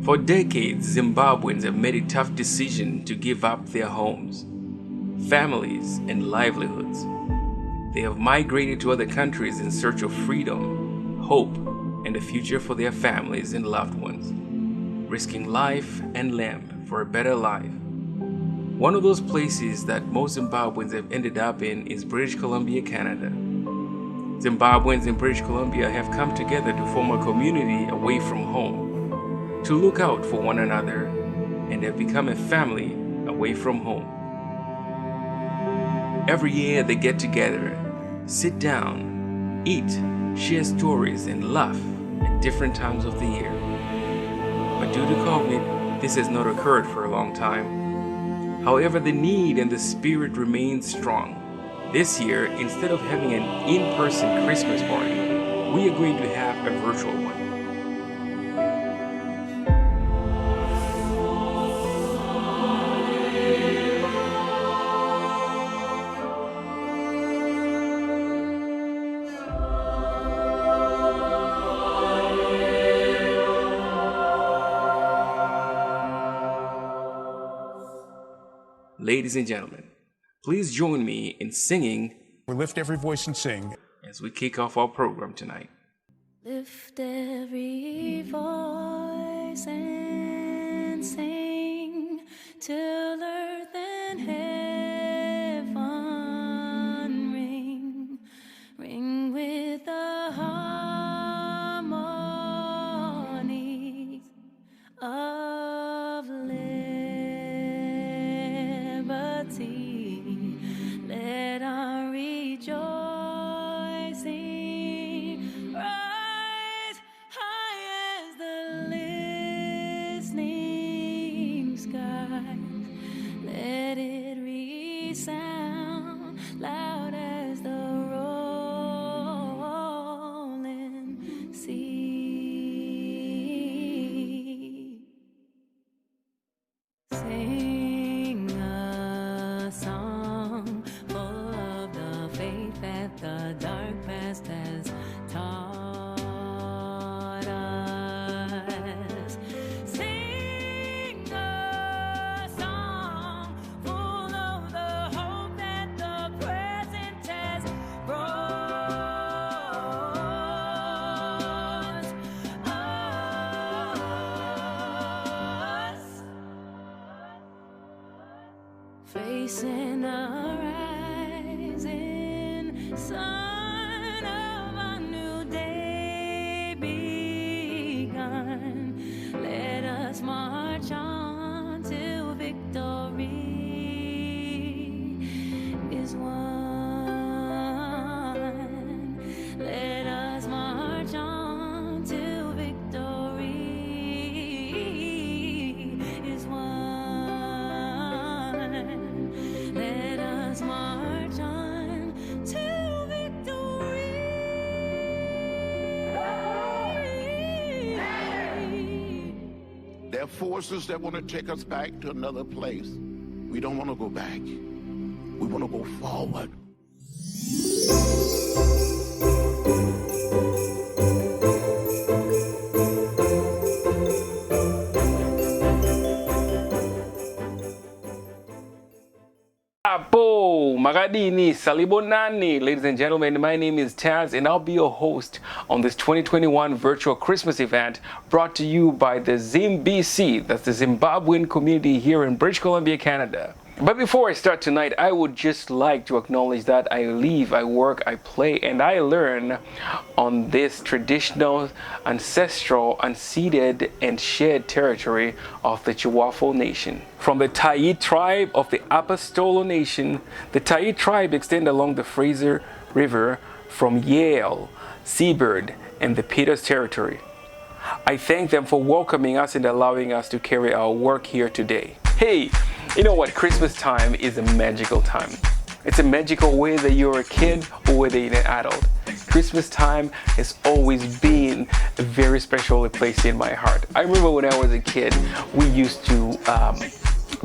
For decades, Zimbabweans have made a tough decision to give up their homes, families, and livelihoods. They have migrated to other countries in search of freedom, hope, and a future for their families and loved ones, risking life and limb for a better life. One of those places that most Zimbabweans have ended up in is British Columbia, Canada. Zimbabweans in British Columbia have come together to form a community away from home, to look out for one another, and have become a family away from home. Every year they get together, sit down, eat, share stories, and laugh at different times of the year. But due to COVID, this has not occurred for a long time. However, the need and the spirit remain strong. This year, instead of having an in-person Christmas party, we are going to have a virtual one. Ladies and gentlemen, please join me in singing. We lift every voice and sing as we kick off our program tonight. Lift every voice and sing till earth and heaven ring, ring with the harmonies of liberty. Let our rejoicing rise high as the listening skies. Let it resound loud as the rolling sea. Sing a song full of the faith that the dark past has taught us. Sing a song full of the hope that the present has brought us. Facing a rising sun of a new day begun. Let us march on till victory is won. Let us march on till victory is won. Let us march on to victory. There are forces that want to take us back to another place. We don't want to go back. We want to go forward. Apo, Magadini, Salibonani. Ladies and gentlemen, my name is Taz and I'll be your host on this 2021 virtual Christmas event brought to you by the Zimbc, that's the Zimbabwean community here in British Columbia, Canada. But before I start tonight, I would just like to acknowledge that I live, I work, I play, and I learn on this traditional, ancestral, unceded, and shared territory of the Chihuahua Nation. From the Tai tribe of the Apostolo Nation, the Tai tribe extend along the Fraser River from Yale, Seabird, and the Peters Territory. I thank them for welcoming us and allowing us to carry our work here today. Hey, you know what? Christmas time is a magical time. It's a magical whether you're a kid or whether you're an adult. Christmas time has always been a very special place in my heart. I remember when I was a kid, we used to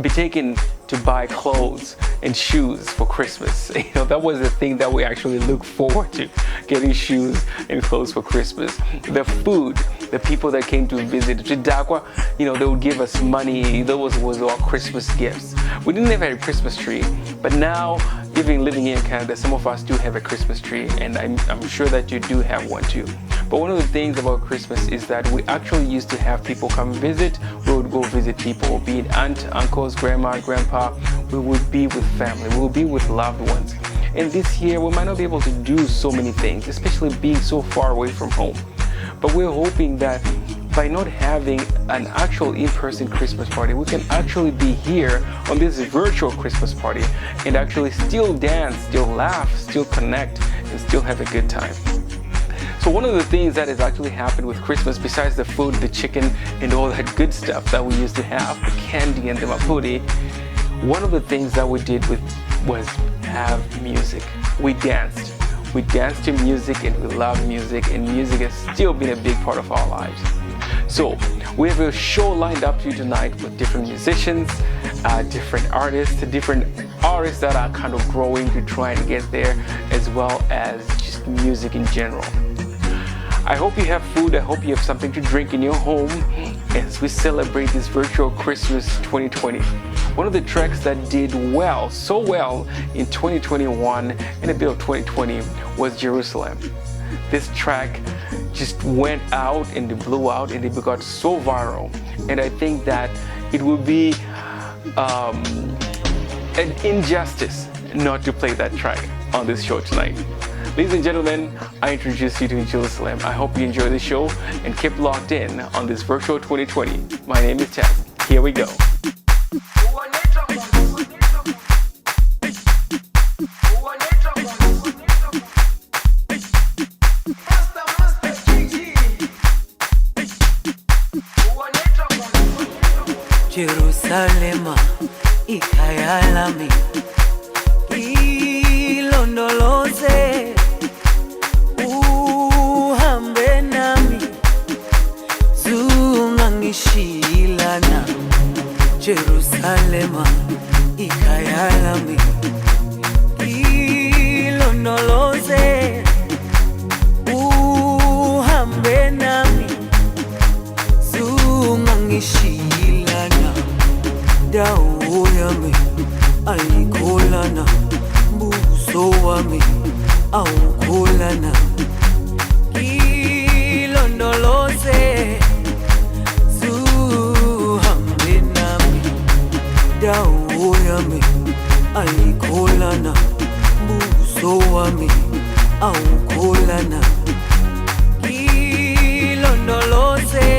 be taken to buy clothes and shoes for Christmas. You know, that was the thing that we actually look forward to, getting shoes and clothes for Christmas. The food the people that came to visit Chidakwa, they would give us money. Those was our Christmas gifts. We didn't have a Christmas tree, but now, even living here in Canada, some of us do have a Christmas tree, and I'm sure that you do have one too. But one of the things about Christmas is that we actually used to have people come visit. We would go visit people, be it aunt, uncles, grandma, grandpa. We would be with family. We would be with loved ones. And this year, we might not be able to do so many things, especially being so far away from home. But we're hoping that by not having an actual in-person Christmas party, we can actually be here on this virtual Christmas party and actually still dance, still laugh, still connect, and still have a good time. So one of the things that has actually happened with Christmas, besides the food, the chicken, and all that good stuff that we used to have, the candy and the mapudi, one of the things that we did was have music. We danced. We danced to music, and we love music, and music has still been a big part of our lives. So we have a show lined up for you tonight with different musicians, different artists that are kind of growing to try and get there, as well as just music in general. I hope you have food. I hope you have something to drink in your home as we celebrate this virtual Christmas 2020. One of the tracks that did well, so well in 2021 and a bit of 2020 was Jerusalem. This track just went out and it blew out and it got so viral. And I think that it would be an injustice not to play that track on this show tonight. Ladies and gentlemen, I introduce you to Jerusalem. I hope you enjoy the show and keep locked in on this virtual 2020. My name is Chaz. Here we go. Jerusalema, ikhaya lami, ilondoloze, uhambe nami, zungangishilana. Jerusalema, ikhaya lami, ilondoloze, uhambe nami, zungangishilana. Dawo yami ayikholana, buso wami awukholana. Ilondoloze, zuhambe nami. Dawo yami ayikholana, buso wami awukholana. Ilondoloze,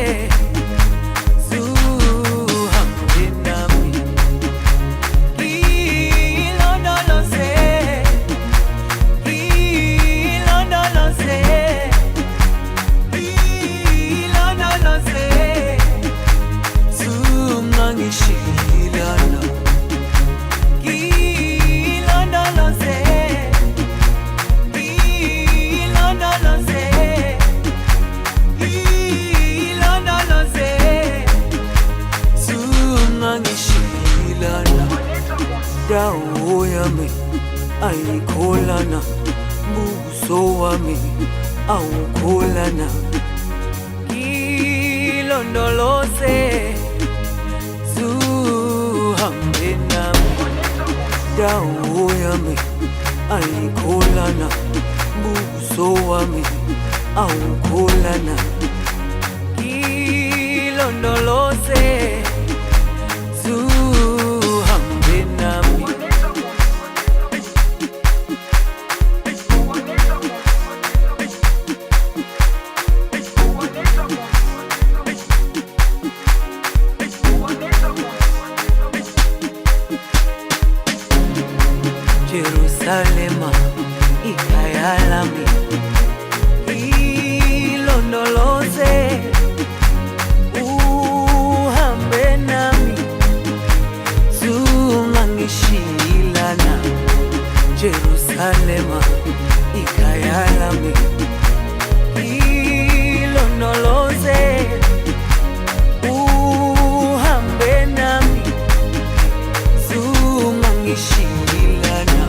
dawo yami ayikholana, buso wami awukholana. Ilondoloze, zuhambe nami. Dawo yami ayikholana, buso wami awukholana. Ilondoloze, zuhambe nami. Jerusalema, ikhaya lami, ilondoloze, uhambe nami, zungangishilana. Jerusalema, ikhaya lami, ilondoloze, uhambe nami, zungangishilana.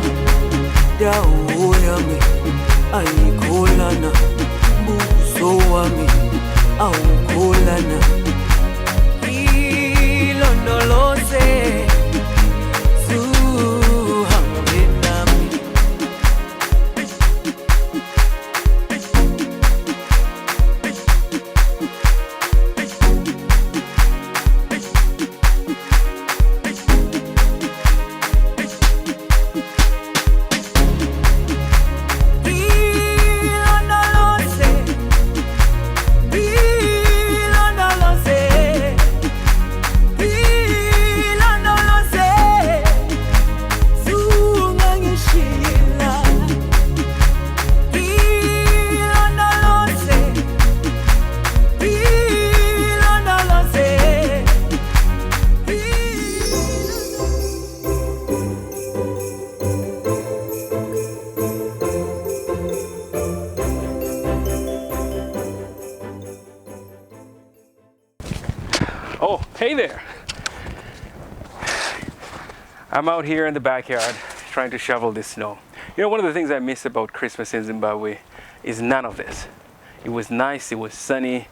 Dawo yami ayikholana, buso wami awukholana ilondoloze zuhambe nami Oh, hey there. I'm out here in the backyard trying to shovel this snow. You know, one of the things I miss about Christmas in Zimbabwe is none of this. It was nice, it was sunny,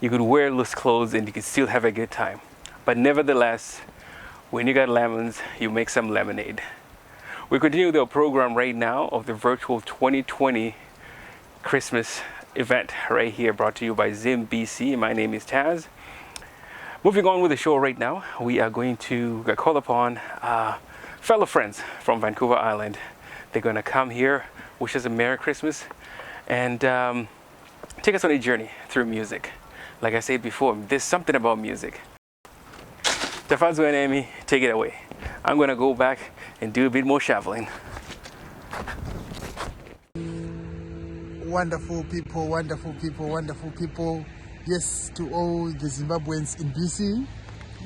you could wear loose clothes and you could still have a good time. But nevertheless, when you got lemons, you make some lemonade. We continue the program right now of the virtual 2020 Christmas event right here, brought to you by Zimbc. My name is Taz. Moving on with the show right now, we are going to call upon fellow friends from Vancouver Island. They're going to come here, wish us a Merry Christmas, and take us on a journey through music. Like I said before, there's something about music. Tafazwe and Amy, take it away. I'm going to go back and do a bit more shoveling. Wonderful people, wonderful people, wonderful people. Yes, to all the Zimbabweans in BC,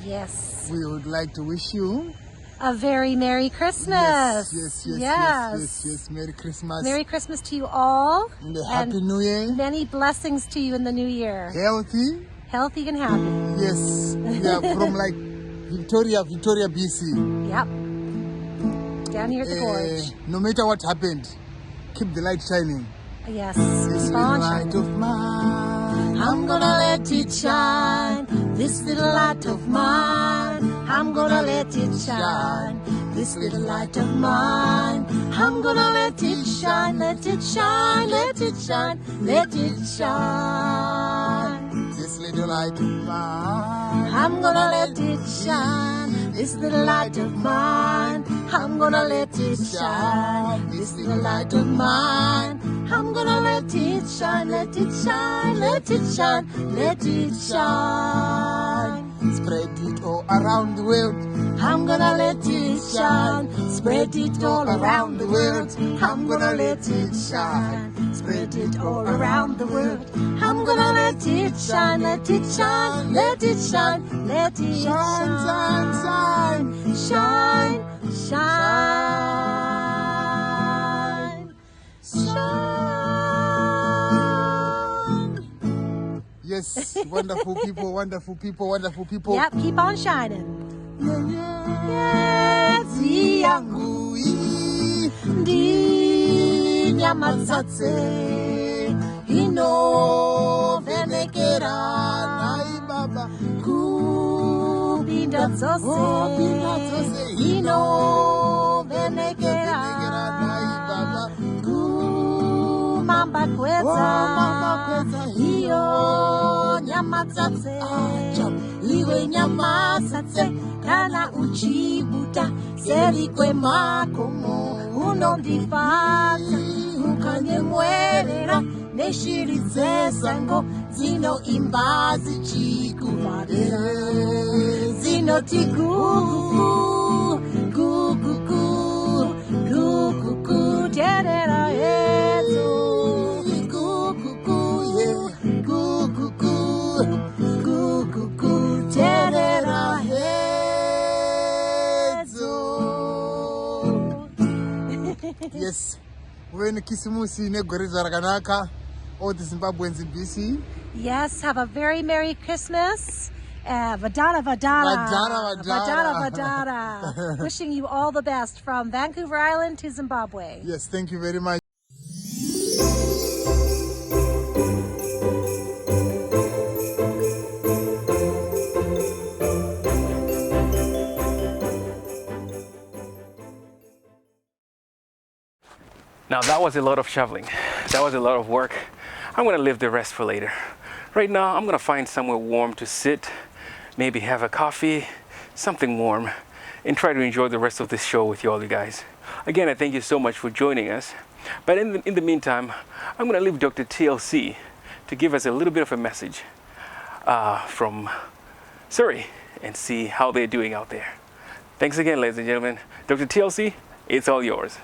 Yes. we would like to wish you A very Merry Christmas. yes. Merry Christmas. Merry Christmas to you all. And a Happy New Year. Many blessings to you in the new year. Healthy. Healthy and happy. Yes, we are from like Victoria, BC. Yep. Down here at the gorge. No matter what happened, keep the light shining. Yes. This Keep little on light shining. of mine, I'm gonna let it shine. This little light of mine. I'm gonna let it shine. This little light of mine. I'm gonna let it shine. Let it shine. Let it shine. Let it shine. this little light of mine. I'm gonna let it shine. This little light of mine. I'm gonna let it shine. This little light of mine. I'm gonna let it shine. Let it shine. Let it shine. Let it shine. Spread it all around the world. I'm gonna let it shine. Spread it all around the world. I'm gonna let it shine. Spread it all around the world. I'm gonna let it shine. Let it shine. Let it shine. Let it Shine, shine, shine. shine. Shine. Shine. Shine. Yes, wonderful people, wonderful people, wonderful people. Yep, keep on shining. Yes, yangu ndinyamatsatse inovenekera Nai Baba. kupinda dzose inovenekera kumamba kwedza iyo nyamatsatse iwe nyamatsatse kana uchibuta seri kwemakomo unondifata ukanyemwerera neshiri dzesango dzinoimba dzichikuvarira dzinoti gugugu gugugu gugugu terera hedzo gugugu gugugu gugugu terera hedzo. Yes, when Kisimusi negoriza rakanaka, all the Zimbabweans in BC. Yes, have a very Merry Christmas. Vadara, vadara. Vadara, vadara. Vadara, vadara. Wishing you all the best from Vancouver Island to Zimbabwe. Yes, thank you very much. Now that was a lot of shoveling. That was a lot of work. I'm gonna leave the rest for later. Right now, I'm gonna find somewhere warm to sit, maybe have a coffee, something warm, and try to enjoy the rest of this show with you all, you guys. Again, I thank you so much for joining us. But in the meantime, I'm gonna leave Dr. TLC to give us a little bit of a message from Surrey and see how they're doing out there. Thanks again, ladies and gentlemen. Dr. TLC, it's all yours.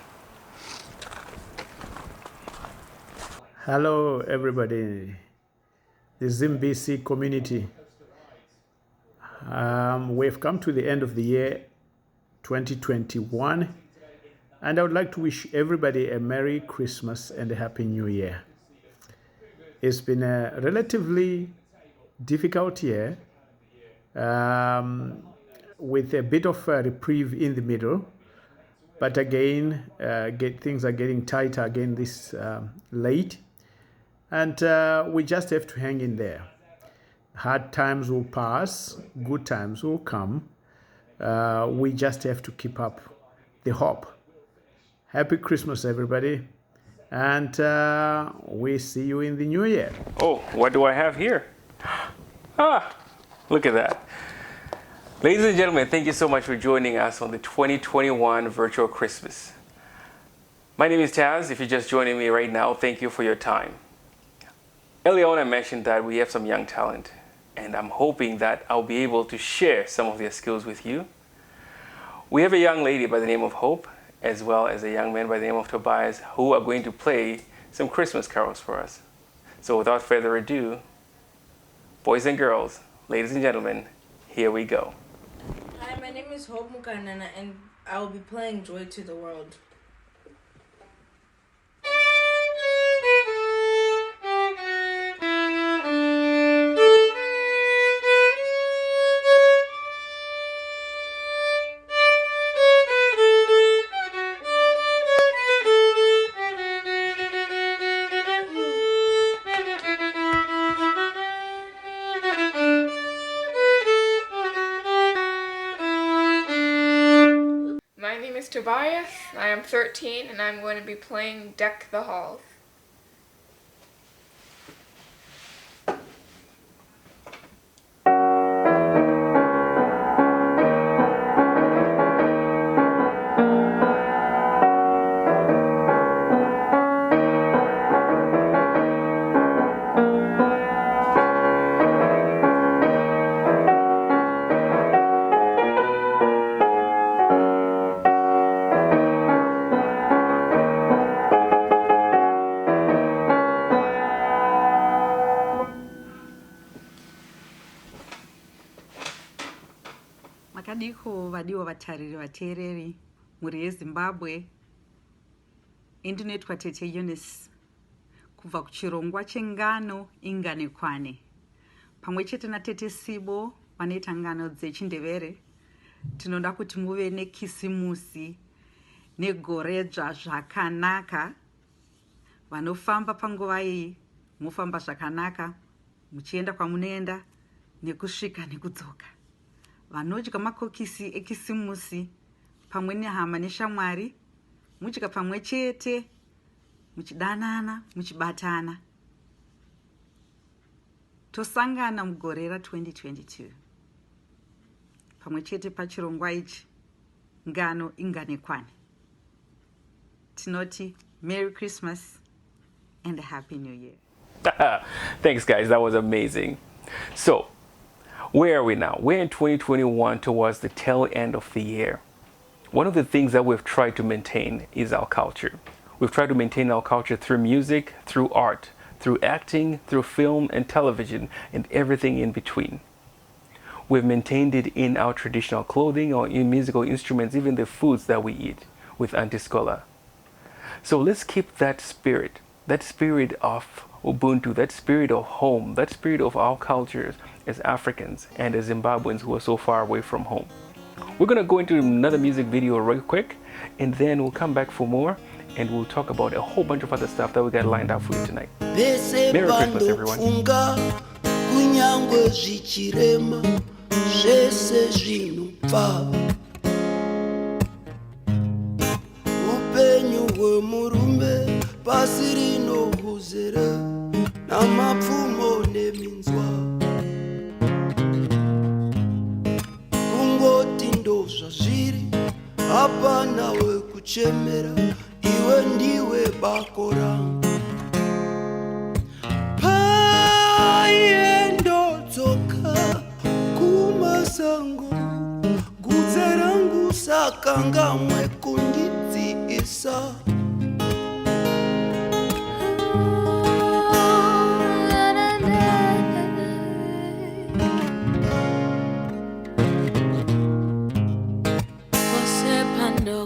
Hello, everybody, the Zimbc community. We've come to the end of the year 2021, and I would like to wish everybody a Merry Christmas and a Happy New Year. It's been a relatively difficult year with a bit of a reprieve in the middle, but again, things are getting tighter again this late. And we just have to hang in there. Hard times will pass, good times will come. We just have to keep up the hope. Happy Christmas, everybody. And we see you in the new year. Oh, what do I have here? Look at that. Ladies and gentlemen, thank you so much for joining us on the 2021 Virtual Christmas. My name is Taz. If you're just joining me right now, thank you for your time. Earlier on, I mentioned that we have some young talent, and I'm hoping that I'll be able to share some of their skills with you. We have a young lady by the name of Hope, as well as a young man by the name of Tobias, who are going to play some Christmas carols for us. So without further ado, boys and girls, ladies and gentlemen, here we go. Hi, my name is Hope Mukanana, and I will be playing Joy to the World. My name is Tobias, I am 13, and I'm going to be playing Deck the Halls. Makadiko vadiwa vatariri vateereri mhuri yeZimbabwe. Indinoitwa Tete Eunice kubva kuchirongwa chengano inganekwane. Pamwe chete naTete Sibo vanoita ngano dzechindevere. Tinoda kuti muve nekisimusi negoredzva zvakanaka. Vanofamba panguva iyi mufamba zvakanaka, muchienda kwamunoenda nekusvika nekudzoka. Vanodya makokisi ekisimusi pamwe nehama neshamwari, mudya pamwe chete, muchidanana, muchibatana. Tosangana mugore ra2022. Pamwe chete pachirongwa ichi, ngano inganekwane. Tinoti Merry Christmas and a Happy New Year. Thanks, guys. That was amazing. So, where are we now? We're in 2021 towards the tail end of the year. One of the things that we've tried to maintain is our culture. We've tried to maintain our culture through music, through art, through acting, through film and television, and everything in between. We've maintained it in our traditional clothing or in musical instruments, even the foods that we eat with Auntie Scholar. So let's keep that spirit of Ubuntu, that spirit of home, that spirit of our cultures as Africans and as Zimbabweans who are so far away from home. We're going to go into another music video real quick, and then we'll come back for more, and we'll talk about a whole bunch of other stuff that we got lined up for you tonight. Merry Christmas, everyone. Upenyu hwemurume pasi rinohuzere namapfumo neminzwa kungoti ndozva zviri hapana wekuchemera iwe ndiwe bako rangu paiendodzoka kumasango gudze rangu sakangamwe kundidziisa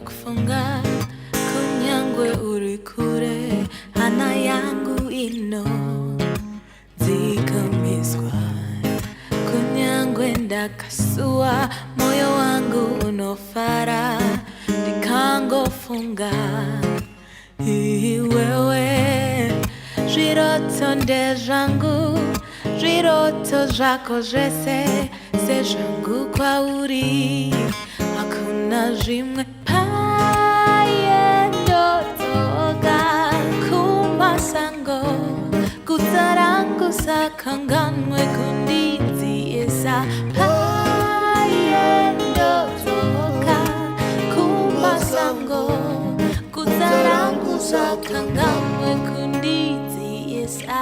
kufunga kunyangwe urikure hana yangu ino zikamizwa kunyangwe ndakasua moyo wangu unofara ndikangofunga iwewe zviroto ndezvangu zviroto zvako zvese sezvangu kwauri hakuna zvimwe payendotoka kumasango gudza rangu sakanganwe kundidziisa payendotoka kumasango gudza rangu sakanganwe kundidziisa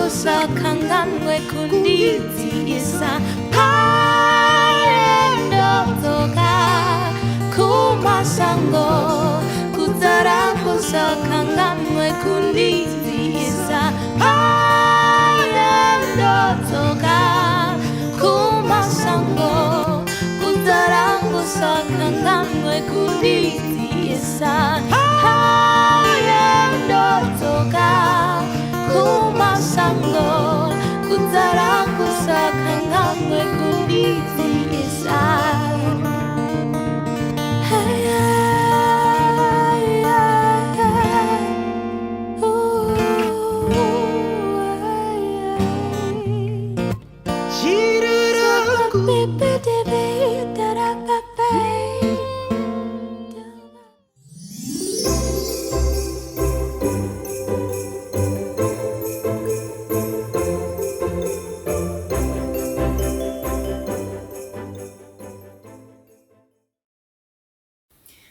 sakanganwe kundidziisa paendotoka kumasango gudza rangu sakanganwe kundidziisa paendotoka kumasango gudza rangu sakanganwe kundidziisa paendotoka kumasango gudza rangu sakangamwe kundidziisa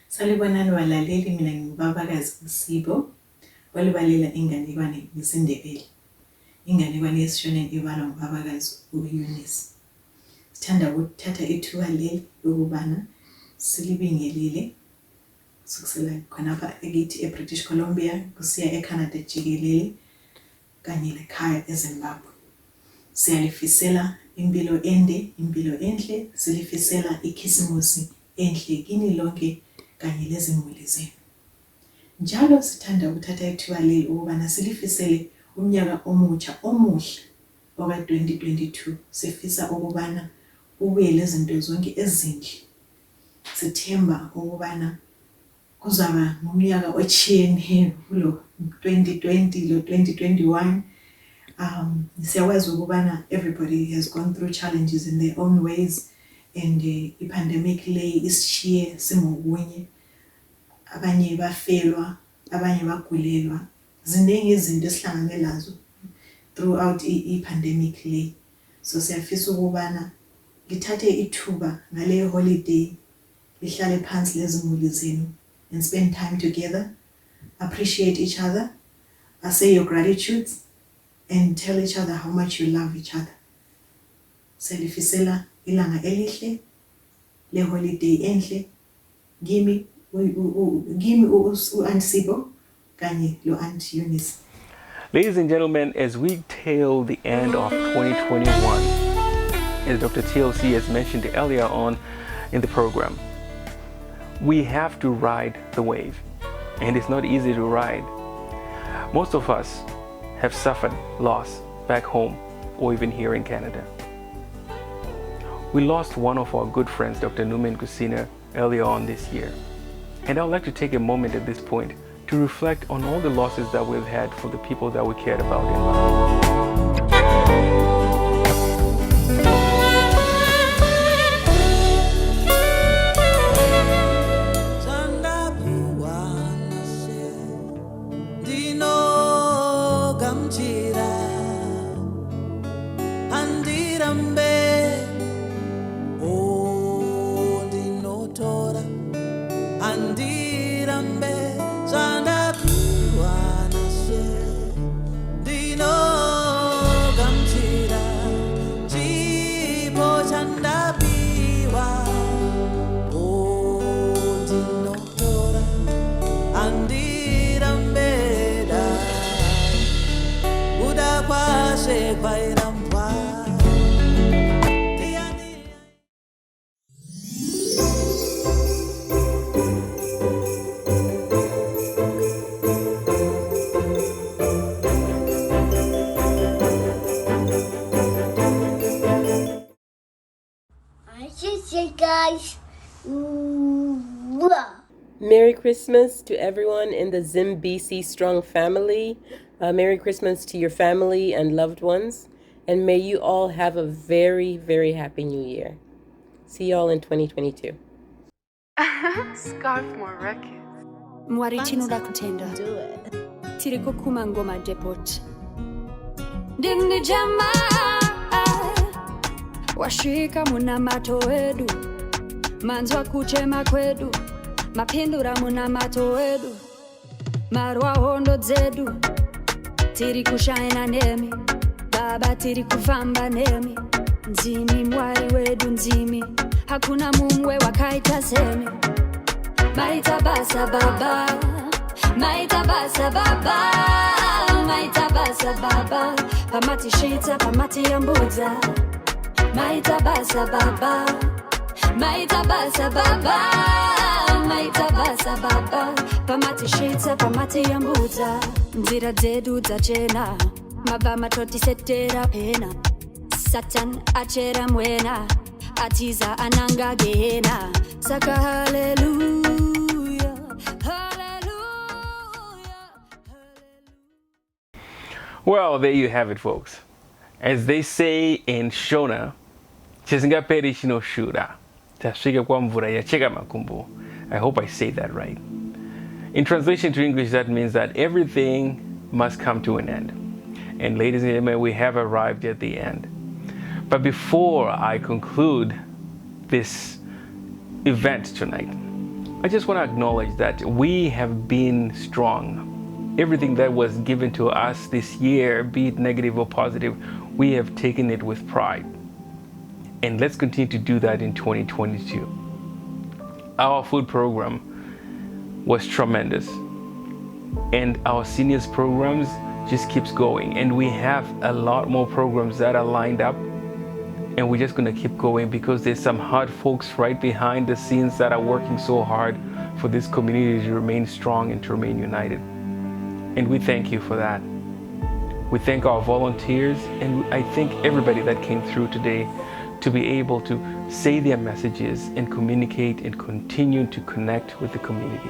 Salibonani walaleli, mina ngingubabakazi uSibo walibalela inganekwane nesiNdebele. Inganekwane yesishoneni ibalwa ngubabakazi uEunice. Sithanda ukuthatha ithuba leli ukubana silibingelele sukusela khonapha ekithi eBritish Columbia kusiya eCanada jikelele kanye lekhaya eZimbabwe. Siyalifisela impilo ende, impilo enhle, silifisela ikhisimusi enhle kini lonke kanye lezimuli zenu. Njalo sithanda ukuthatha ithuba leli ukubana silifisele umnyaka omutsha omuhle oka 2022. Sifisa ukubana ubuye lezinto zonke ezinhle. Sithemba ukubana kuzaba ngumnyaka ochiyeneyo kulo 2020 lo 2021. Siyakwazi ukubana everybody has gone through challenges in their own ways, and i-pandemic le isishiye singokunye. Abanye bafelwa, abanye bagulelwa. Ziningi izinto esihlangane lazo throughout i-pandemic le. So siyafisa ukubana lithathe ithuba ngale holiday lihlale phansi lezimuli zenu and spend time together, appreciate each other, say your gratitudes, and tell each other how much you love each other. Selifisela ilanga elihle le holiday enhle Gimme u-Aunt Sibo kanye lo-Aunt Eunice. Ladies and gentlemen, as we tail the end of 2021, as Dr. TLC has mentioned earlier on in the program, we have to ride the wave, and it's not easy to ride. Most of us have suffered loss back home or even here in Canada. We lost one of our good friends, Dr. Numen Kusina, earlier on this year. And I'd like to take a moment at this point to reflect on all the losses that we've had for the people that we cared about in life. Guys, Merry Christmas to everyone in the Zimbc Strong family. Merry Christmas to your family and loved ones. And may you all have a very, very happy new year. See y'all in 2022. Scarfmore Records. Mwaritinoda kutenda. Do it. Tiriko kumangoma depot. Dindi jamaa. Washika muna mato edu. Manzwa kuchema kwedu. Mapindura muna mato edu. Marwa hondo zedu. Tiri kushaina nemi. Baba tiri kufamba nemi. Nzimi mwari wedu nzimi. Hakuna mumwe wakaita semi. Maita basa baba. Maita basa baba. Maita basa baba. Pamati shita pamati yambuza. Maita basa baba. Maita basa baba. Maita basa baba. Pamati shita pamati yambuza. Nzira zedu za chena. Mabama toti setera pena. Satan achera mwena. Atiza ananga gena. Saka hallelujah. Hallelujah. Well, there you have it, folks. As they say in Shona, Chizinga perishino shura. Tashika kwa mvura ya cheka makumbu. I hope I say that right. In translation to English, that means that everything must come to an end. And ladies and gentlemen, we have arrived at the end. But before I conclude this event tonight, I just want to acknowledge that we have been strong. Everything that was given to us this year, be it negative or positive, we have taken it with pride. And let's continue to do that in 2022. Our food program was tremendous. And our seniors programs just keeps going. And we have a lot more programs that are lined up. And we're just going to keep going because there's some hard folks right behind the scenes that are working so hard for this community to remain strong and to remain united. And we thank you for that. We thank our volunteers, and I thank everybody that came through today to be able to say their messages and communicate and continue to connect with the community.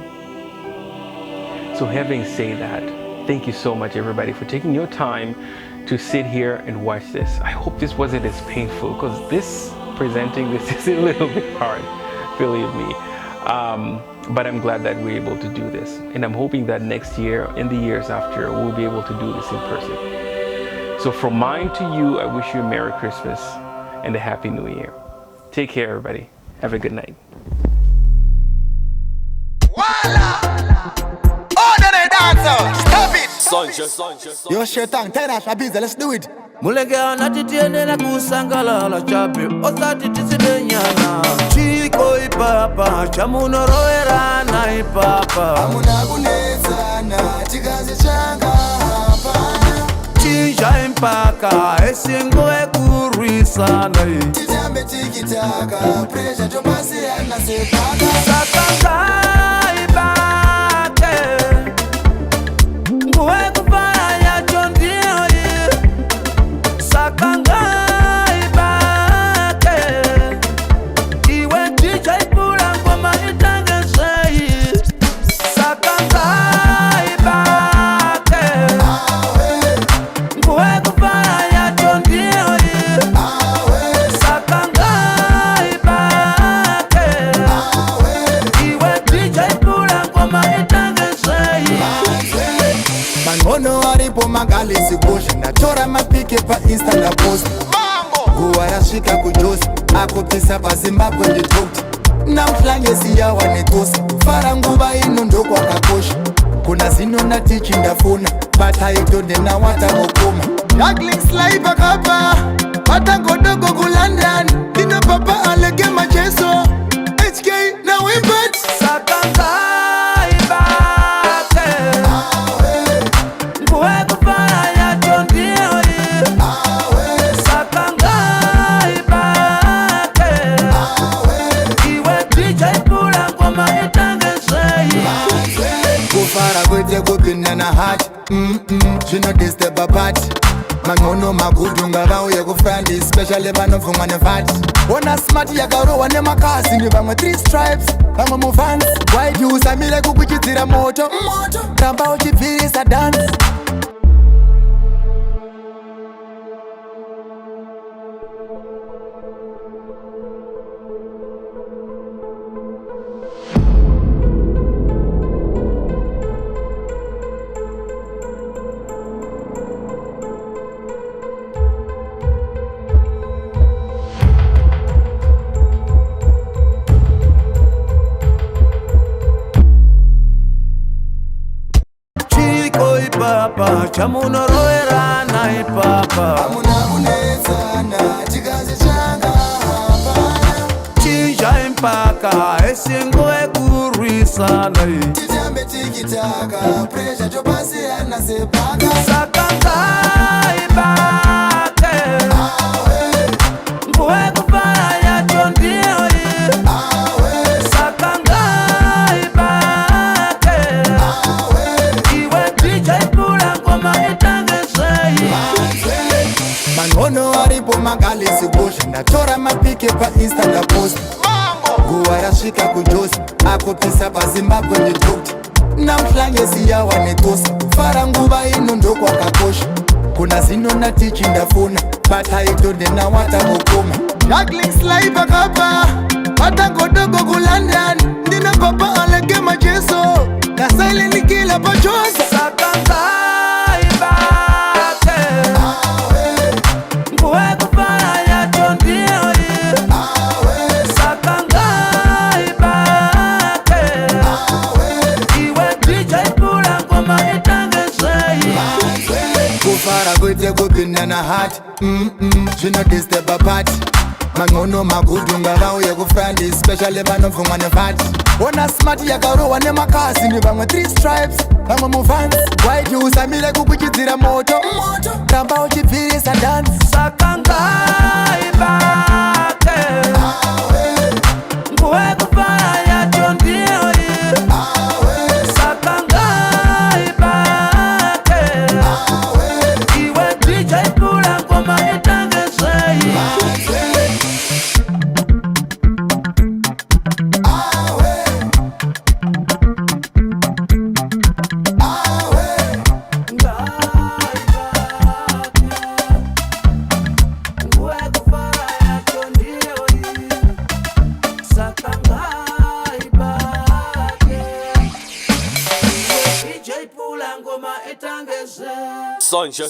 So having said that, thank you so much, everybody, for taking your time to sit here and watch this. I hope this wasn't as painful, because presenting this is a little bit hard, believe me. But I'm glad that we're able to do this. And I'm hoping that next year and the years after, we'll be able to do this in person. So from mine to you, I wish you a Merry Christmas and a Happy New Year. Take care, everybody. Have a good night. Stop it! Yo, Shetan, tell us, Abiza, let's do it. Mulega na titiene na kusangala la chapi. Osati tisibenyana. Chiko ipapa. chamunoroverana ipapa hamuna kunetsana chikazi changa hapana chinja impaka esingo ekurwisana titambe tikitaka presha topasiyana sepaka sakangaibake nguwe kupaya chondioi sakangaibake iwe ticha ipula ngoma itangesei sakangaibake nguwe kupaya chondioi sakangaibake iwe ticha ipula ngoma itangesei mangono aripo magalisi kushi natora mapike pa insta na post nguwa yasvika kujosi akopisa pa Zimbabwe nditoti namhlangesi yawa nekosi fara nguva ino ndokwakakosha kuna zino natichi ndafuna bataitondena watamokoma juggling slide pakapa vatangodogo kuLondon ino papa alege macheso HK na wimbet sakangaibake nguwe kupaya chondioi sakangaibake iwe ticha ipula ngoma itangesei kufara kwete kupinana hati zvinodisteba pati mangono magudu ngavauye kufrandi especially vanovhumwa nevati ona smart yakarohwa nemakazi nevamwe 3 stripes vamwe mufans waiti usamire kukuchidzira moto ramba uchibvirisa dance ipapa chamunoroverana ipapa hamuna kunetsana chikazi changa hapana chinja impaka esingo ekurwisana titambe tikitaka presha topasiyana sepaka sakangaibake nguwe kupaya chondioi sakangaibake iwe ticha ipula ngoma itangesei mangono aripo magalisi kushi ndatora mapike pa insta na post nguwa yasvika kujosi akopisa pa Zimbabwe nditoti namhlangesi yawa nekosi fara nguva ino ndokwakakosha kuna zino natichi ndafuna bataitondena watamokoma juggling slide pakapa vatangodogo kuLondon ndina papa alege macheso nasailenikila pachosa sakangaibake nguwe kupaya chondioi sakangaibake iwe ticha ipula ngoma itangesei kufara kwete kupinana hati zvinodisteba pati mangono magudu ngavauye kufrandi especially vanovhumwa nevati ona smart yakarohwa nemakazi nevamwe 3 stripes vamwe mufans waiti usamire kukuchidzira moto ramba uchibvirisa dance sakangaibake nguwe kupaya chondioi sakangaibake iwe ticha ipula ngoma itangesei Sonja.